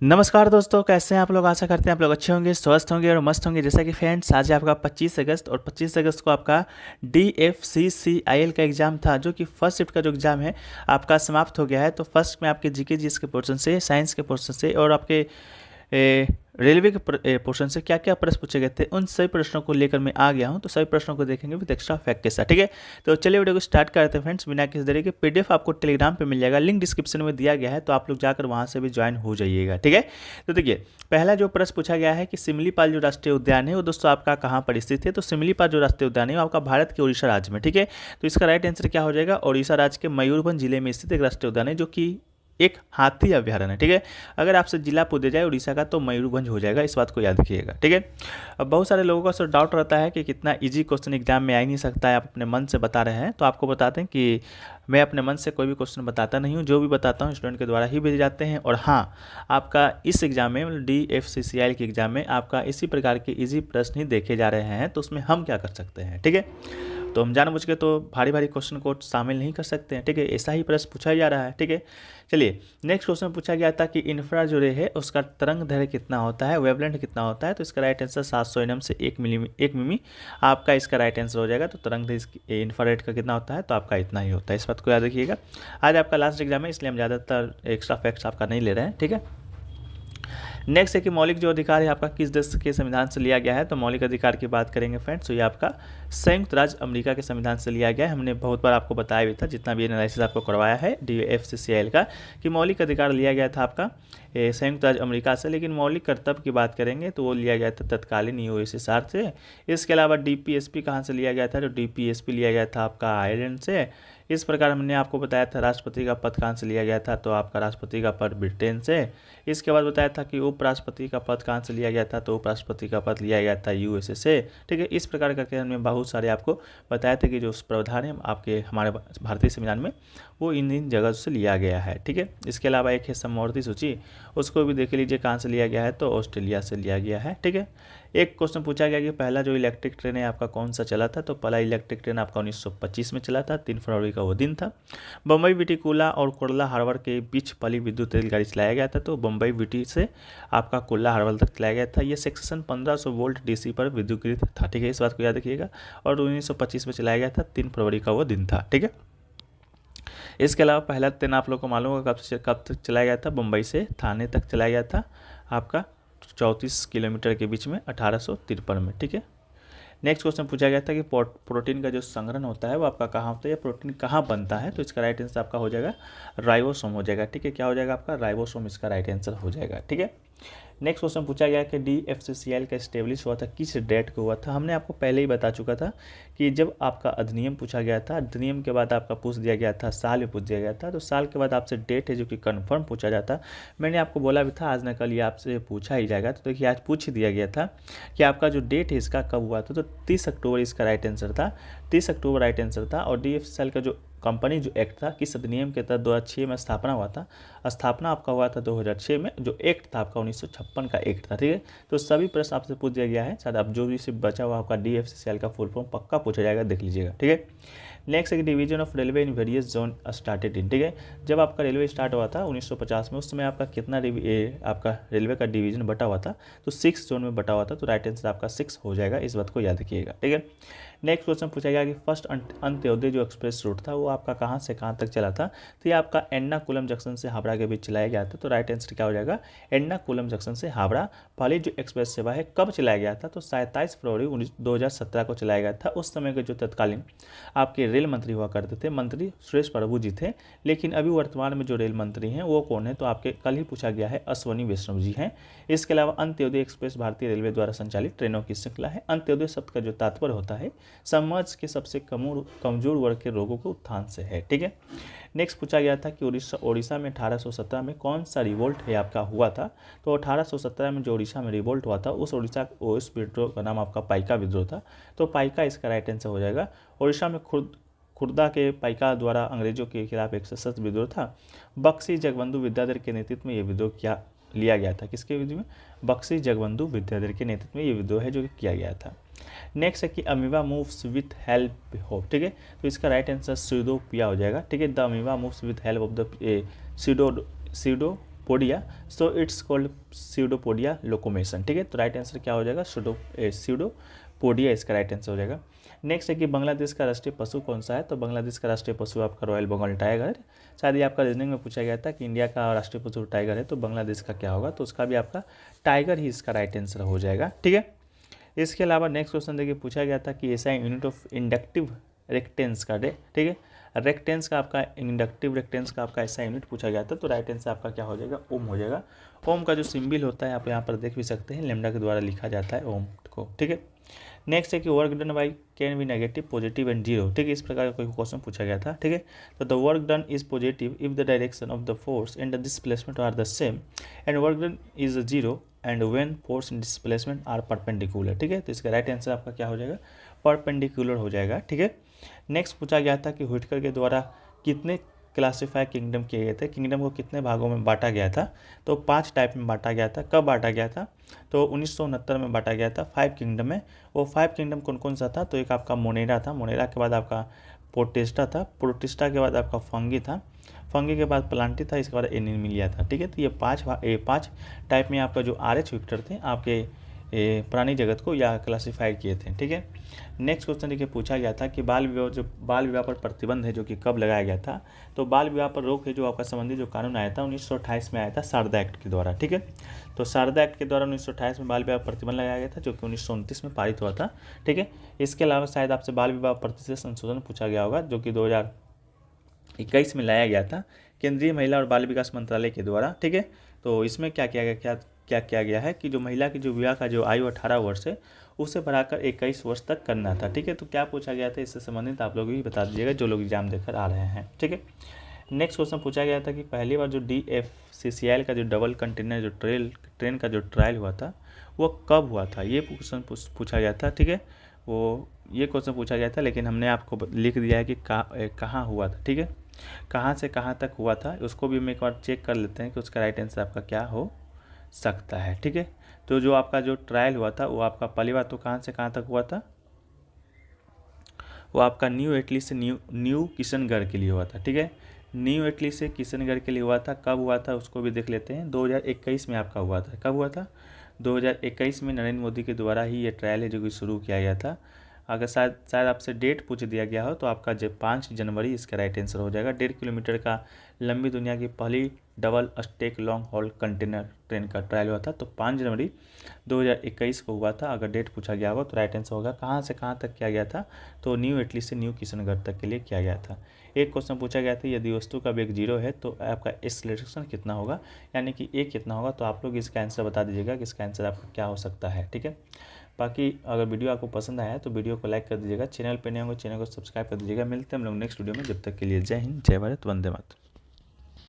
नमस्कार दोस्तों, कैसे हैं आप लोग। आशा करते हैं आप लोग अच्छे होंगे, स्वस्थ होंगे और मस्त होंगे। जैसा कि फ्रेंड्स, आज है आपका 25 अगस्त और 25 अगस्त को आपका DFCCIL का एग्ज़ाम था, जो कि फर्स्ट शिफ्ट का जो एग्ज़ाम है आपका समाप्त हो गया है। तो फर्स्ट में आपके जीके जीएस के पोर्शन से, साइंस के पोर्शन से और आपके रेलवे के पोर्शन से क्या क्या प्रश्न पूछे गए थे, उन सभी प्रश्नों को लेकर मैं आ गया हूं। तो सभी प्रश्नों को देखेंगे विद एक्स्ट्रा फैक्ट के साथ, ठीक है। तो चलिए वीडियो को स्टार्ट करते हैं फ्रेंड्स, बिना किसी देरी के। पीडीएफ आपको टेलीग्राम पे मिल जाएगा, लिंक डिस्क्रिप्शन में दिया गया है, तो आप लोग जाकर वहां से भी ज्वाइन हो जाइएगा, ठीक है। तो देखिए, पहला जो प्रश्न पूछा गया है कि सिमलीपाल जो राष्ट्रीय उद्यान है वो दोस्तों आपका कहाँ पर स्थित है। तो सिमलीपाल जो राष्ट्रीय उद्यान है वो आपका भारत के उड़ीसा राज्य में, ठीक है। तो इसका राइट आंसर क्या हो जाएगा, उड़ीसा राज्य के मयूरभंज जिले में स्थित एक राष्ट्रीय उद्यान है, जो कि एक हाथी अभ्यारण्य है, ठीक है। अगर आपसे जिला पूछा जाए उड़ीसा का तो मयूरभंज हो जाएगा, इस बात को याद रखिएगा, ठीक है। अब बहुत सारे लोगों का डाउट रहता है कि कितना इजी क्वेश्चन एग्जाम में आ ही नहीं सकता है, आप अपने मन से बता रहे हैं। तो आपको बताते हैं कि मैं अपने मन से कोई भी क्वेश्चन बताता नहीं हूँ, जो भी बताता हूँ स्टूडेंट के द्वारा ही भेजे जाते हैं। और हाँ, आपका इस एग्जाम में DFCCIL के एग्जाम में आपका इसी प्रकार के इजी प्रश्न ही देखे जा रहे हैं, तो उसमें हम क्या कर सकते हैं, ठीक है। तो हम जानबूझ के तो भारी भारी क्वेश्चन को शामिल नहीं कर सकते हैं, ठीक है। ऐसा ही प्रश्न पूछा जा रहा है, ठीक है। चलिए, नेक्स्ट क्वेश्चन पूछा गया था कि इंफ्रा जो रे है उसका तरंग दैर्घ्य कितना होता है, वेवलेंथ कितना होता है। तो इसका राइट आंसर 700 nm से 1 मिमी आपका इसका राइट आंसर हो जाएगा। तो तरंग दैर्घ्य इंफ्रारेड का कितना होता है, तो आपका इतना ही होता है, इस बात को याद रखिएगा। आज आपका लास्ट एग्जाम है, इसलिए हम ज़्यादातर एक्स्ट्रा फैक्ट्स आपका नहीं ले रहे हैं, ठीक है। नेक्स्ट है कि मौलिक जो अधिकार है आपका किस देश के संविधान से लिया गया है। तो मौलिक अधिकार की बात करेंगे फ्रेंड्स, तो ये आपका संयुक्त राज्य अमेरिका के संविधान से लिया गया है। हमने बहुत बार आपको बताया भी था, जितना भी एनालिसिस आपको करवाया है DFCCIL का, कि मौलिक अधिकार लिया गया था आपका संयुक्त राज्य अमेरिका से। लेकिन मौलिक कर्तव्य की बात करेंगे तो वो लिया गया था तत्कालीन USSR से। इसके अलावा DPSP कहाँ से लिया गया था, तो DPSP लिया गया था आपका आयरलैंड से। इस प्रकार हमने आपको बताया था राष्ट्रपति का पद कहाँ से लिया गया था, तो आपका राष्ट्रपति का पद ब्रिटेन से। इसके बाद बताया था कि उपराष्ट्रपति का पद कहाँ से लिया गया था, तो उपराष्ट्रपति का पद लिया गया था USA से, ठीक है। इस प्रकार करके हमने बहुत सारे आपको बताया था कि जो प्रावधान है आपके हमारे भारतीय संविधान में वो इन जगह से लिया गया है, ठीक है। इसके अलावा एक है समवर्ती सूची, उसको भी देख लीजिए कहाँ से लिया गया है, तो ऑस्ट्रेलिया से लिया गया है, ठीक है। एक क्वेश्चन पूछा गया कि पहला जो इलेक्ट्रिक ट्रेन है आपका कौन सा चला था। तो पहला इलेक्ट्रिक ट्रेन आपका 1925 में चला था, 3 फरवरी का वो दिन था। बम्बई विटीकुला और कुर्ला हार्बर के बीच पहली विद्युत रेलगाड़ी चलाया गया था। तो बम्बई विटी से आपका कुर्ला हार्बर तक चलाया गया था। ये सेक्शन 1500 वोल्ट DC पर विद्युतीकृत था, ठीक है। इस बात को याद रखिएगा। और 1925 में चलाया गया था, 3 फरवरी का वो दिन था, ठीक है। इसके अलावा पहला ट्रेन आप लोग को मालूम होगा कब तक चलाया गया था, बम्बई से थाने तक चलाया गया था आपका 34 किलोमीटर के बीच में 1853 में, ठीक है। नेक्स्ट क्वेश्चन पूछा गया था कि प्रोटीन का जो संग्रहण होता है वो आपका कहाँ होता है, या प्रोटीन कहाँ बनता है। तो इसका राइट आंसर आपका हो जाएगा राइबोसोम हो जाएगा, ठीक है। क्या हो जाएगा आपका राइबोसोम, इसका राइट आंसर हो जाएगा, ठीक है। नेक्स्ट क्वेश्चन पूछा गया कि DFCCIL का स्टेब्लिश हुआ था किस डेट को हुआ था। हमने आपको पहले ही बता चुका था कि जब आपका अधिनियम पूछा गया था, अधिनियम के बाद आपका पूछ दिया गया था, साल भी पूछ दिया गया था। तो साल के बाद आपसे डेट है जो कि कंफर्म पूछा जाता। मैंने आपको बोला भी था आज न कल ये आपसे पूछा ही जाएगा। तो देखिए, आज पूछ ही दिया गया था कि आपका जो डेट है इसका कब हुआ था। तो 30 अक्टूबर इसका राइट आंसर था, 30 अक्टूबर राइट आंसर था। और DFCCIL का जो कंपनी जो एक्ट था, किस अधिनियम के तहत 2006 में स्थापना हुआ था। स्थापना आपका हुआ था 2006 में। जो एक्ट था आपका 1956 का एक्ट था, ठीक है। तो सभी प्रश्न आपसे पूछ दिया गया है। शायद आप जो भी सिर्फ बचा हुआ आपका DFCCIL का फुल फॉर्म पक्का पूछा जाएगा, देख लीजिएगा, ठीक है। नेक्स्ट है division of railway in various zone started in, ठीक है। जब आपका रेलवे स्टार्ट हुआ था 1950 में, उस समय आपका कितना आपका रेलवे का डिवीजन बटा हुआ था, तो 6 जोन में बटा हुआ था। तो राइट आंसर आपका 6 हो जाएगा, इस बात को याद रखिएगा, ठीक है। नेक्स्ट क्वेश्चन पूछा गया कि फर्स्ट अंत्योदय जो एक्सप्रेस रूट था वो आपका कहाँ से कहाँ तक चला था। तो ये आपका एर्नाकुलम जंक्शन से हावड़ा के बीच चलाया गया था। तो राइट आंसर क्या हो जाएगा, एर्नाकुलम जंक्शन से हावड़ा पहली जो एक्सप्रेस सेवा है कब चलाया गया था। तो 27 फरवरी 2017 को चलाया गया था। उस समय के जो तत्कालीन आपके रेल मंत्री हुआ करते थे, मंत्री सुरेश प्रभु जी थे। लेकिन अभी वर्तमान में जो रेल मंत्री हैं वो कौन है, तो आपके कल ही पूछा गया है, अश्वनी वैष्णव जी हैं। इसके अलावा अंत्योदय एक्सप्रेस भारतीय रेलवे द्वारा संचालित ट्रेनों की श्रृंखला है। अंत्योदय शब्द का जो तात्पर्य होता है समाज के सबसे कमजोर वर्ग के लोगों के उत्थान से है, ठीक है। नेक्स्ट पूछा गया था कि उड़ीसा में 1817 में कौन सा रिवोल्ट है आपका हुआ था। तो 1817 में जो उड़ीसा में रिवोल्ट हुआ था उस विद्रोह का नाम आपका पाइका विद्रोह था। तो पाइका इसका राइट आंसर हो जाएगा। उड़ीसा में खुर्दा के पाइका द्वारा अंग्रेजों के खिलाफ एक सशस्त्र विद्रोह था। बख्शी जगबंधु विद्याधर के नेतृत्व में यह विद्रोह लिया गया था। किसके विद्रोह में, बख्शी जगबंधु विद्याधर के नेतृत्व में ये विद्रोह है जो किया गया था। नेक्स्ट है कि amoeba moves with help hope, ठीक है। तो इसका राइट आंसर सीडोपिया हो जाएगा, ठीक है। The amoeba moves with help of the pseudopodia, so it's called pseudopodia locomotion. ठीक है, तो राइट आंसर क्या हो जाएगा, स्यूडोपोडिया इसका राइट आंसर हो जाएगा। नेक्स्ट है कि बांग्लादेश का राष्ट्रीय पशु कौन सा है, तो बांग्लादेश का राष्ट्रीय पशु आपका रॉयल बंगाल टाइगर है। शायद ये आपका रीजनिंग में पूछा गया था कि इंडिया का राष्ट्रीय पशु टाइगर है, तो बांग्लादेश का क्या होगा, तो उसका भी आपका टाइगर ही इसका राइट आंसर हो जाएगा। ठीक है, इसके अलावा नेक्स्ट क्वेश्चन देखिए पूछा गया था कि ऐसा यूनिट ऑफ इंडक्टिव रेक्टेंस का डे। ठीक है, रेक्टेंस का आपका इंडक्टिव रेक्टेंस का आपका ऐसा यूनिट पूछा गया था, तो राइट आंसर आपका क्या हो जाएगा, ओम हो जाएगा। ओम का जो सिंबल होता है आप यहाँ पर देख भी सकते हैं, लेमडा के द्वारा लिखा जाता है ओम को। ठीक है, नेक्स्ट है कि work done by can be negative, positive and zero. ठीक है, इस प्रकार का कोई क्वेश्चन पूछा गया था। ठीक है, तो the work done is positive if the direction of the force and the displacement are the same, and work done is zero and when force and displacement are perpendicular. ठीक है, तो इसका राइट आंसर आपका क्या हो जाएगा, perpendicular हो जाएगा। ठीक है, नेक्स्ट पूछा गया था कि व्हिटकर के द्वारा कितने क्लासीफाई किंगडम किए गए थे, किंगडम को कितने भागों में बांटा गया था, तो 5 टाइप में बांटा गया था। कब बांटा गया था, तो 1969 में बांटा गया था 5 किंगडम में। वो 5 किंगडम कौन कौन सा था, तो एक आपका मोनेरा था, मोनेरा के बाद आपका प्रोटिस्टा था, प्रोटिस्टा के बाद आपका फंगी था, फंगी के बाद प्लांटी था, इसके बाद एनिमिलिया था। ठीक है, तो ये 5 टाइप में आपका जो RH व्हिक्टर थे आपके प्राणी जगत को या क्लासीफाइड किए थे। ठीक है, नेक्स्ट क्वेश्चन देखिए पूछा गया था कि बाल विवाह पर प्रतिबंध है जो कि कब लगाया गया था, तो बाल विवाह पर रोक है जो आपका संबंधी जो कानून आया था 1928 में आया था शारदा एक्ट के द्वारा। ठीक है, तो शारदा एक्ट के द्वारा 1928 में बाल विवाह पर प्रतिबंध लगाया गया था जो कि 1929 में पारित हुआ था। ठीक है, इसके अलावा शायद आपसे बाल विवाह प्रतिशत संशोधन पूछा गया होगा जो कि 2021 में लाया गया था केंद्रीय महिला और बाल विकास मंत्रालय के द्वारा। ठीक है, तो इसमें क्या किया गया है कि जो महिला की जो विवाह का जो आयु 18 वर्ष है उसे बढ़ाकर 21 वर्ष तक करना था। ठीक है, तो क्या पूछा गया था इससे संबंधित आप लोग भी बता दीजिएगा जो लोग एग्जाम देकर आ रहे हैं। ठीक है, नेक्स्ट क्वेश्चन पूछा गया था कि पहली बार जो DFCCIL का जो डबल कंटेनर जो ट्रेन का जो ट्रायल हुआ था वो कब हुआ था, ये क्वेश्चन पूछा गया था। ठीक है, वो ये क्वेश्चन पूछा गया था, लेकिन हमने आपको लिख दिया है कि कहाँ हुआ था। ठीक है, कहाँ से कहाँ तक हुआ था, उसको भी हम एक बार चेक कर लेते हैं कि उसका राइट आंसर आपका क्या हो सकता है। ठीक है, तो जो आपका जो ट्रायल हुआ था वो आपका पहली बार तो कहाँ से कहाँ तक हुआ था, वो आपका न्यू इटली से न्यू किशनगढ़ के लिए हुआ था। ठीक है, न्यू इटली से किशनगढ़ के लिए हुआ था। कब हुआ था उसको भी देख लेते हैं, 2021 में आपका हुआ था। कब हुआ था, 2021 में नरेंद्र मोदी के द्वारा ही ये ट्रायल है जो कि शुरू किया गया था। अगर शायद आपसे डेट पूछ दिया गया हो तो आपका 5 जनवरी इसका राइट आंसर हो जाएगा। 1.5 किलोमीटर का लंबी दुनिया की पहली double stack long haul container train का ट्रायल हुआ था, तो 5 जनवरी 2021 को हुआ था। अगर डेट पूछा गया होगा तो राइट आंसर होगा कहाँ से कहाँ तक किया गया था, तो न्यू इटली से न्यू किशनगढ़ तक के लिए किया गया था। एक क्वेश्चन पूछा गया था यदि वस्तु का वेग 0 है तो आपका एक्सेलरेशन कितना होगा, यानी कि ए कितना होगा, तो आप लोग इसका आंसर बता दीजिएगा कि इसका आंसर आपका क्या हो सकता है। ठीक है, बाकी अगर वीडियो आपको पसंद आया तो वीडियो को लाइक कर दीजिएगा, चैनल पे नए होंगे चैनल को सब्सक्राइब कर दीजिएगा। मिलते हैं हम लोग नेक्स्ट वीडियो में, जब तक के लिए जय हिंद, जय भारत, वंदे मातरम।